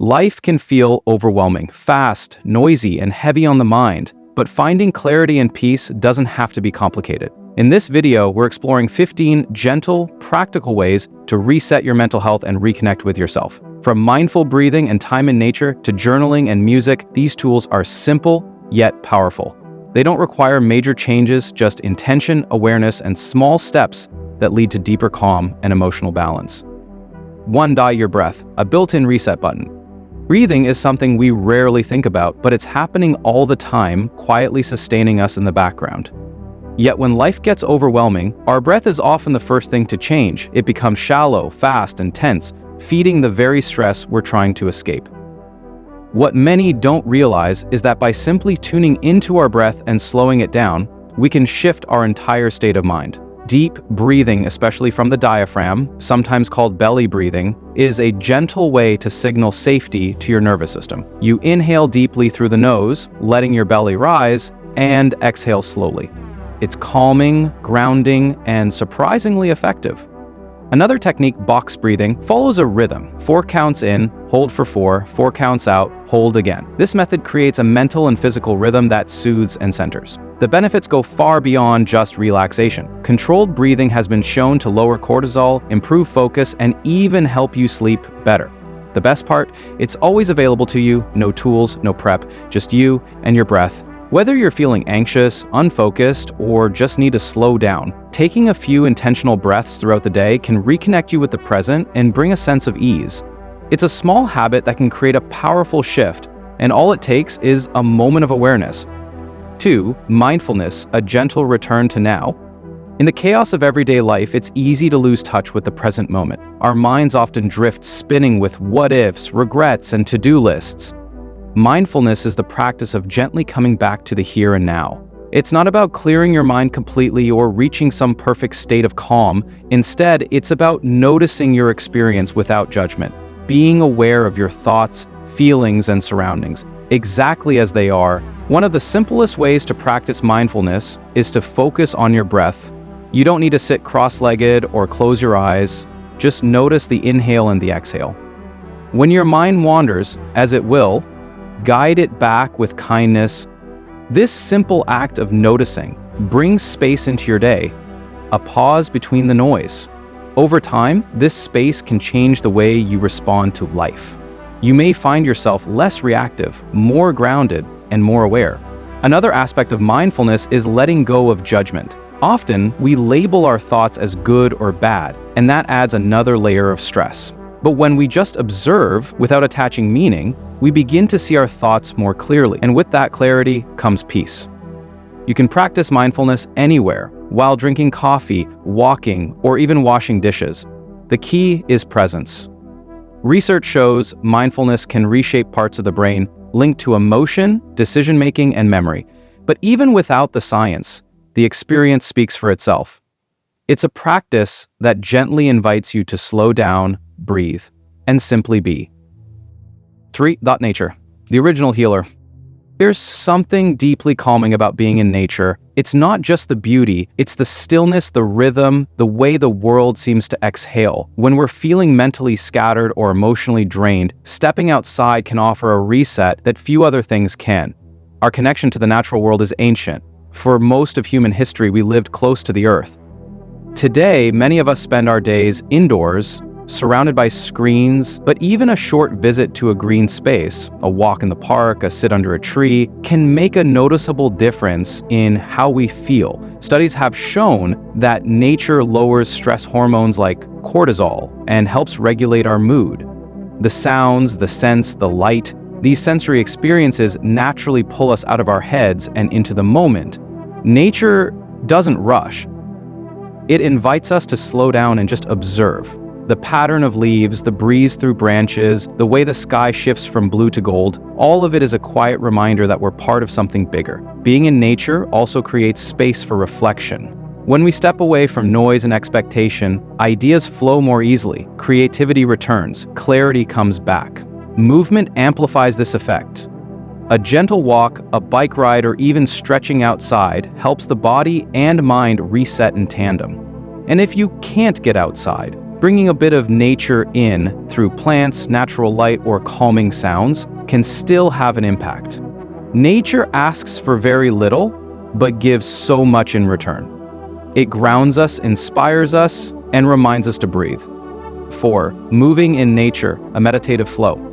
Life can feel overwhelming, fast, noisy, and heavy on the mind, but finding clarity and peace doesn't have to be complicated. In this video, we're exploring 15 gentle, practical ways to reset your mental health and reconnect with yourself. From mindful breathing and time in nature to journaling and music, these tools are simple yet powerful. They don't require major changes, just intention, awareness, and small steps that lead to deeper calm and emotional balance. 1. Your breath, a built-in reset button. Breathing is something we rarely think about, but it's happening all the time, quietly sustaining us in the background. Yet when life gets overwhelming, our breath is often the first thing to change. It becomes shallow, fast, and tense, feeding the very stress we're trying to escape. What many don't realize is that by simply tuning into our breath and slowing it down, we can shift our entire state of mind. Deep breathing, especially from the diaphragm, sometimes called belly breathing, is a gentle way to signal safety to your nervous system. You inhale deeply through the nose, letting your belly rise, and exhale slowly. It's calming, grounding, and surprisingly effective. Another technique, box breathing, follows a rhythm. 4 counts in, hold for 4, 4 counts out, hold again. This method creates a mental and physical rhythm that soothes and centers. The benefits go far beyond just relaxation. Controlled breathing has been shown to lower cortisol, improve focus, and even help you sleep better. The best part, it's always available to you, no tools, no prep, just you and your breath. Whether you're feeling anxious, unfocused, or just need to slow down, taking a few intentional breaths throughout the day can reconnect you with the present and bring a sense of ease. It's a small habit that can create a powerful shift, and all it takes is a moment of awareness. 2. Mindfulness, a gentle return to now. In the chaos of everyday life, it's easy to lose touch with the present moment. Our minds often drift spinning with what-ifs, regrets, and to-do lists. Mindfulness is the practice of gently coming back to the here and now. It's not about clearing your mind completely or reaching some perfect state of calm. Instead, it's about noticing your experience without judgment, being aware of your thoughts, feelings, and surroundings, exactly as they are. One of the simplest ways to practice mindfulness is to focus on your breath. You don't need to sit cross-legged or close your eyes. Just notice the inhale and the exhale. When your mind wanders, as it will, guide it back with kindness. This simple act of noticing brings space into your day, a pause between the noise. Over time, this space can change the way you respond to life. You may find yourself less reactive, more grounded, and more aware. Another aspect of mindfulness is letting go of judgment. Often, we label our thoughts as good or bad, and that adds another layer of stress. But when we just observe without attaching meaning, we begin to see our thoughts more clearly, and with that clarity comes peace. You can practice mindfulness anywhere, while drinking coffee, walking, or even washing dishes. The key is presence. Research shows mindfulness can reshape parts of the brain linked to emotion, decision-making, and memory. But even without the science, the experience speaks for itself. It's a practice that gently invites you to slow down, breathe, and simply be. 3. Nature, the original healer. There's something deeply calming about being in nature. It's not just the beauty, it's the stillness, the rhythm, the way the world seems to exhale. When we're feeling mentally scattered or emotionally drained, stepping outside can offer a reset that few other things can. Our connection to the natural world is ancient. For most of human history, we lived close to the earth. Today, many of us spend our days indoors, surrounded by screens, but even a short visit to a green space, a walk in the park, a sit under a tree, can make a noticeable difference in how we feel. Studies have shown that nature lowers stress hormones like cortisol and helps regulate our mood. The sounds, the scents, the light, these sensory experiences naturally pull us out of our heads and into the moment. Nature doesn't rush. It invites us to slow down and just observe. The pattern of leaves, the breeze through branches, the way the sky shifts from blue to gold, all of it is a quiet reminder that we're part of something bigger. Being in nature also creates space for reflection. When we step away from noise and expectation, ideas flow more easily, creativity returns, clarity comes back. Movement amplifies this effect. A gentle walk, a bike ride, or even stretching outside helps the body and mind reset in tandem. And if you can't get outside, Bringing a bit of nature in through plants, natural light, or calming sounds can still have an impact. Nature asks for very little, but gives so much in return. It grounds us, inspires us, and reminds us to breathe. 4. Moving in nature, a meditative flow.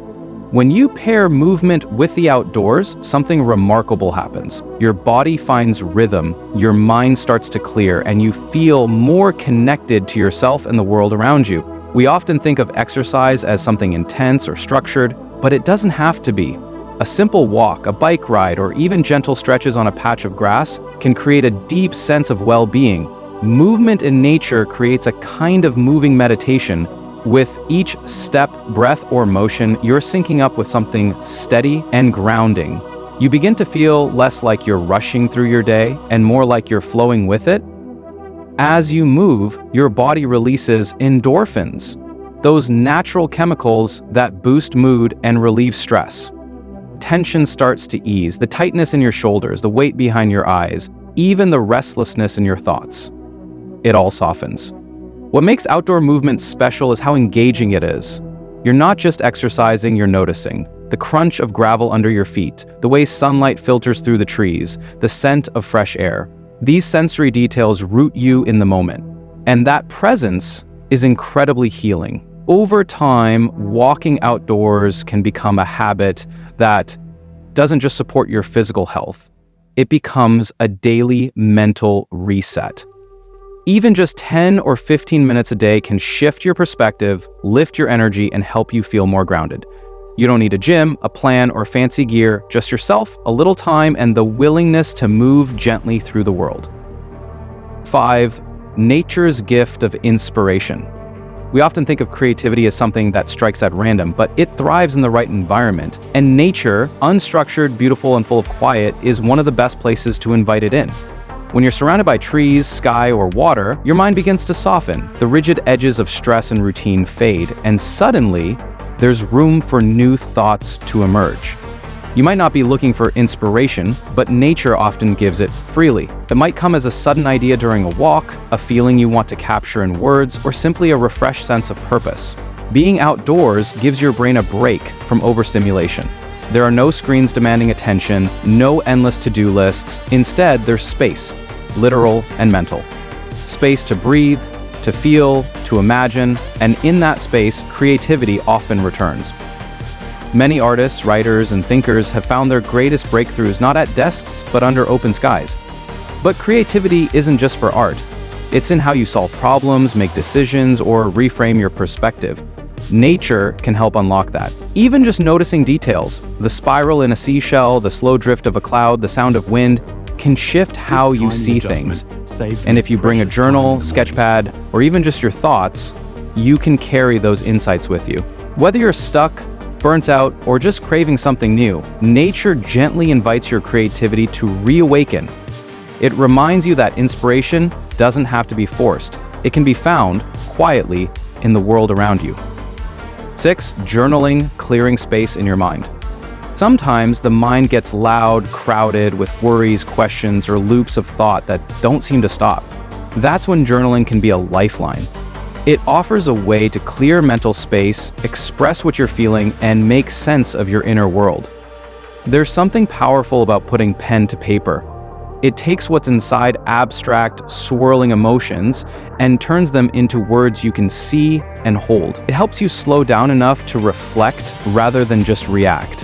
When you pair movement with the outdoors, something remarkable happens. Your body finds rhythm, your mind starts to clear, and you feel more connected to yourself and the world around you. We often think of exercise as something intense or structured, but it doesn't have to be. A simple walk, a bike ride, or even gentle stretches on a patch of grass can create a deep sense of well-being. Movement in nature creates a kind of moving meditation. With each step, breath, or motion, you're syncing up with something steady and grounding. You begin to feel less like you're rushing through your day and more like you're flowing with it. As you move, your body releases endorphins, those natural chemicals that boost mood and relieve stress. Tension starts to ease, the tightness in your shoulders, the weight behind your eyes, even the restlessness in your thoughts. It all softens. What makes outdoor movement special is how engaging it is. You're not just exercising, you're noticing. The crunch of gravel under your feet, the way sunlight filters through the trees, the scent of fresh air. These sensory details root you in the moment. And that presence is incredibly healing. Over time, walking outdoors can become a habit that doesn't just support your physical health. It becomes a daily mental reset. Even just 10 or 15 minutes a day can shift your perspective, lift your energy, and help you feel more grounded. You don't need a gym, a plan, or fancy gear, just yourself, a little time, and the willingness to move gently through the world. 5. Nature's gift of inspiration. We often think of creativity as something that strikes at random, but it thrives in the right environment. And nature, unstructured, beautiful, and full of quiet, is one of the best places to invite it in. When you're surrounded by trees, sky, or water, your mind begins to soften. The rigid edges of stress and routine fade, and suddenly, there's room for new thoughts to emerge. You might not be looking for inspiration, but nature often gives it freely. It might come as a sudden idea during a walk, a feeling you want to capture in words, or simply a refreshed sense of purpose. Being outdoors gives your brain a break from overstimulation. There are no screens demanding attention, no endless to-do lists. Instead, there's space, literal and mental. Space to breathe, to feel, to imagine, and in that space, creativity often returns. Many artists, writers, and thinkers have found their greatest breakthroughs not at desks, but under open skies. But creativity isn't just for art. It's in how you solve problems, make decisions, or reframe your perspective. Nature can help unlock that. Even just noticing details, the spiral in a seashell, the slow drift of a cloud, the sound of wind, can shift how you see things. And if you bring a journal, sketchpad, or even just your thoughts, you can carry those insights with you. Whether you're stuck, burnt out, or just craving something new, nature gently invites your creativity to reawaken. It reminds you that inspiration doesn't have to be forced. It can be found quietly in the world around you. 6. Journaling, clearing space in your mind. Sometimes the mind gets loud, crowded with worries, questions, or loops of thought that don't seem to stop. That's when journaling can be a lifeline. It offers a way to clear mental space, express what you're feeling, and make sense of your inner world. There's something powerful about putting pen to paper. It takes what's inside abstract, swirling emotions and turns them into words you can see and hold. It helps you slow down enough to reflect rather than just react.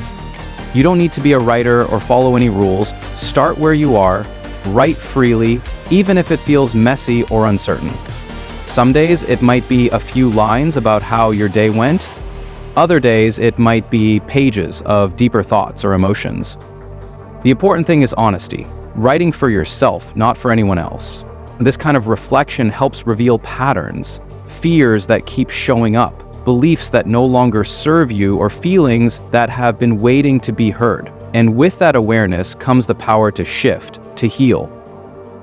You don't need to be a writer or follow any rules. Start where you are, write freely, even if it feels messy or uncertain. Some days it might be a few lines about how your day went. Other days it might be pages of deeper thoughts or emotions. The important thing is honesty. Writing for yourself, not for anyone else. This kind of reflection helps reveal patterns, fears that keep showing up, beliefs that no longer serve you, or feelings that have been waiting to be heard. And with that awareness comes the power to shift, to heal.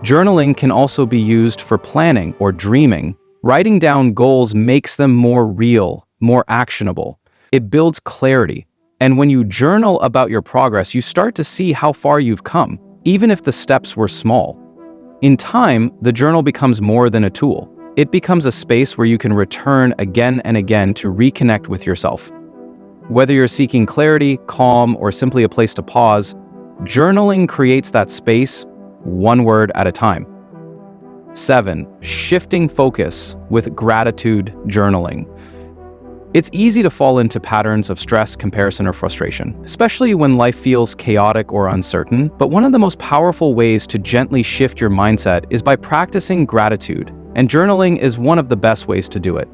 Journaling can also be used for planning or dreaming. Writing down goals makes them more real, more actionable. It builds clarity. And when you journal about your progress, you start to see how far you've come, even if the steps were small. In time, the journal becomes more than a tool. It becomes a space where you can return again and again to reconnect with yourself. Whether you're seeking clarity, calm, or simply a place to pause, journaling creates that space, one word at a time. 7. Shifting focus with gratitude journaling. It's easy to fall into patterns of stress, comparison, or frustration, especially when life feels chaotic or uncertain. But one of the most powerful ways to gently shift your mindset is by practicing gratitude, and journaling is one of the best ways to do it.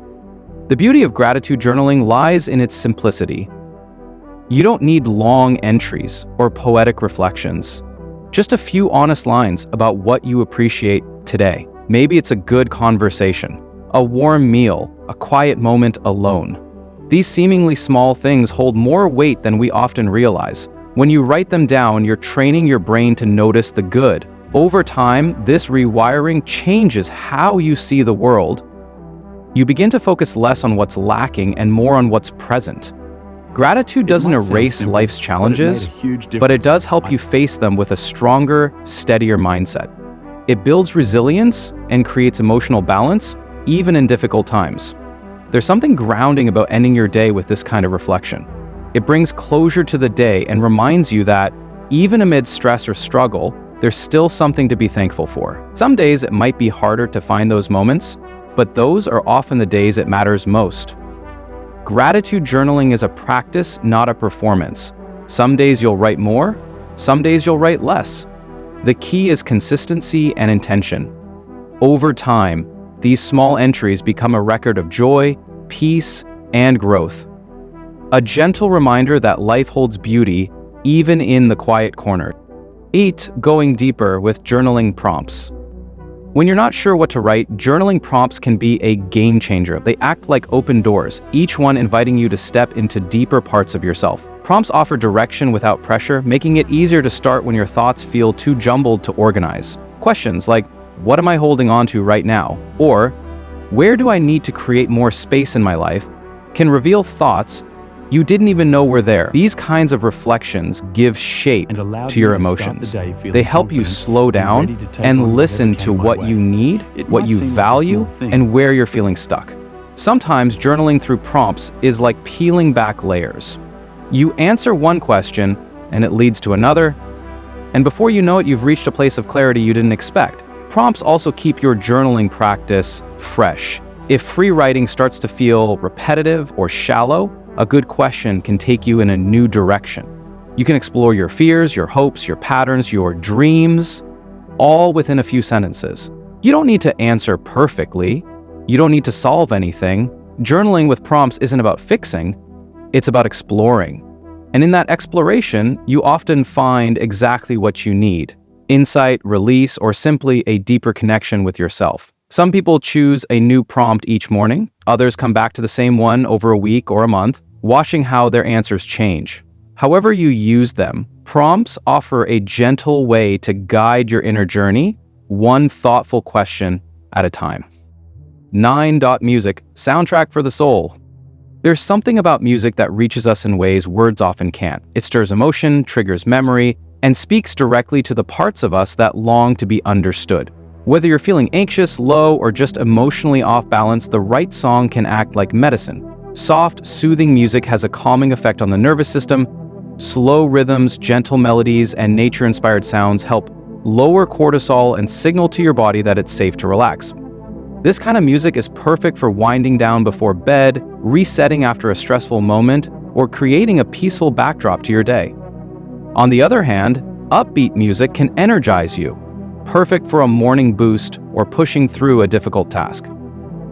The beauty of gratitude journaling lies in its simplicity. You don't need long entries or poetic reflections. Just a few honest lines about what you appreciate today. Maybe it's a good conversation, a warm meal, a quiet moment alone. These seemingly small things hold more weight than we often realize. When you write them down, you're training your brain to notice the good. Over time, this rewiring changes how you see the world. You begin to focus less on what's lacking and more on what's present. Gratitude doesn't erase life's challenges, but it does help you face them with a stronger, steadier mindset. It builds resilience and creates emotional balance, even in difficult times. There's something grounding about ending your day with this kind of reflection. It brings closure to the day and reminds you that, even amid stress or struggle, there's still something to be thankful for. Some days it might be harder to find those moments, but those are often the days it matters most. Gratitude journaling is a practice, not a performance. Some days you'll write more, some days you'll write less. The key is consistency and intention. Over time, these small entries become a record of joy, peace, and growth. A gentle reminder that life holds beauty even in the quiet corner. 8. Going deeper with journaling prompts. When you're not sure what to write, journaling prompts can be a game changer. They act like open doors, each one inviting you to step into deeper parts of yourself. Prompts offer direction without pressure, making it easier to start when your thoughts feel too jumbled to organize. Questions like, what am I holding on to right now? Or, where do I need to create more space in my life? Can reveal thoughts you didn't even know were there. These kinds of reflections give shape to your emotions. They help you slow down and listen to what you need, what you value, and where you're feeling stuck. Sometimes journaling through prompts is like peeling back layers. You answer one question, and it leads to another, and before you know it, you've reached a place of clarity you didn't expect. Prompts also keep your journaling practice fresh. If free writing starts to feel repetitive or shallow, a good question can take you in a new direction. You can explore your fears, your hopes, your patterns, your dreams, all within a few sentences. You don't need to answer perfectly. You don't need to solve anything. Journaling with prompts isn't about fixing, it's about exploring. And in that exploration, you often find exactly what you need: insight, release, or simply a deeper connection with yourself. Some people choose a new prompt each morning. Others come back to the same one over a week or a month, watching how their answers change. However you use them, prompts offer a gentle way to guide your inner journey, one thoughtful question at a time. 9. Music, soundtrack for the soul. There's something about music that reaches us in ways words often can't. It stirs emotion, triggers memory, and speaks directly to the parts of us that long to be understood. Whether you're feeling anxious, low, or just emotionally off balance, the right song can act like medicine. Soft, soothing music has a calming effect on the nervous system. Slow rhythms, gentle melodies, and nature-inspired sounds help lower cortisol and signal to your body that it's safe to relax. This kind of music is perfect for winding down before bed, resetting after a stressful moment, or creating a peaceful backdrop to your day. On the other hand, upbeat music can energize you, perfect for a morning boost or pushing through a difficult task.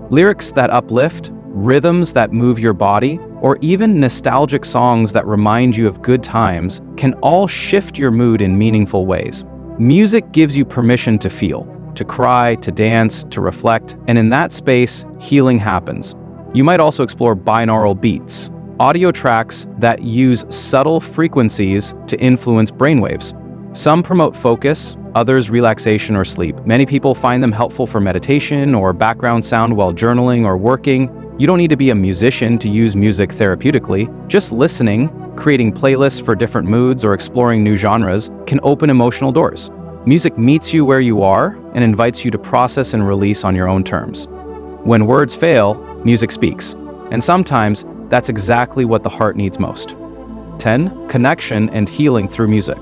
Lyrics that uplift, rhythms that move your body, or even nostalgic songs that remind you of good times can all shift your mood in meaningful ways. Music gives you permission to feel, to cry, to dance, to reflect, and in that space, healing happens. You might also explore binaural beats, audio tracks that use subtle frequencies to influence brainwaves. Some promote focus, others relaxation or sleep. Many people find them helpful for meditation or background sound while journaling or working. You don't need to be a musician to use music therapeutically. Just listening, creating playlists for different moods, or exploring new genres can open emotional doors. Music meets you where you are and invites you to process and release on your own terms. When words fail, music speaks. And sometimes, that's exactly what the heart needs most. 10. Connection and healing through music.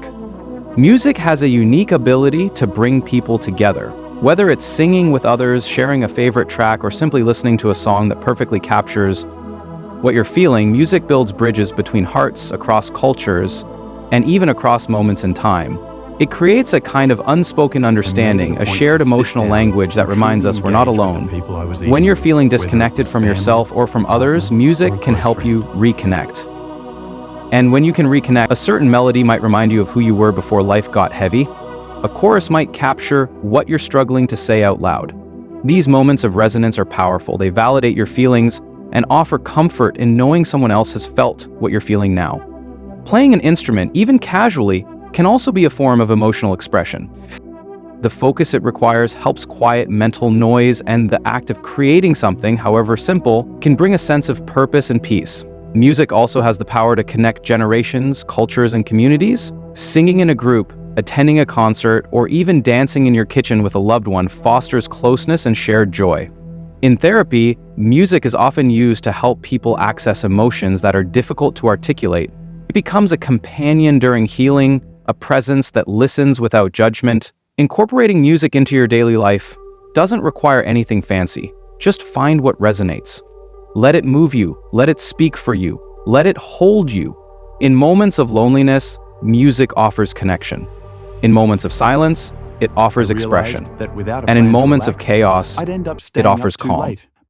Music has a unique ability to bring people together. Whether it's singing with others, sharing a favorite track, or simply listening to a song that perfectly captures what you're feeling, music builds bridges between hearts, across cultures, and even across moments in time. It creates a kind of unspoken understanding, a shared emotional language that reminds us we're not alone. When you're feeling disconnected from yourself or from others, music can help you reconnect. And when you can reconnect, a certain melody might remind you of who you were before life got heavy. A chorus might capture what you're struggling to say out loud. These moments of resonance are powerful. They validate your feelings and offer comfort in knowing someone else has felt what you're feeling now. Playing an instrument, even casually, can also be a form of emotional expression. The focus it requires helps quiet mental noise, and the act of creating something, however simple, can bring a sense of purpose and peace. Music also has the power to connect generations, cultures, and communities. Singing in a group, attending a concert, or even dancing in your kitchen with a loved one fosters closeness and shared joy. In therapy, music is often used to help people access emotions that are difficult to articulate. It becomes a companion during healing, a presence that listens without judgment. Incorporating music into your daily life doesn't require anything fancy. Just find what resonates. Let it move you, let it speak for you, let it hold you. In moments of loneliness, music offers connection. In moments of silence, it offers expression. And in moments of chaos, it offers calm.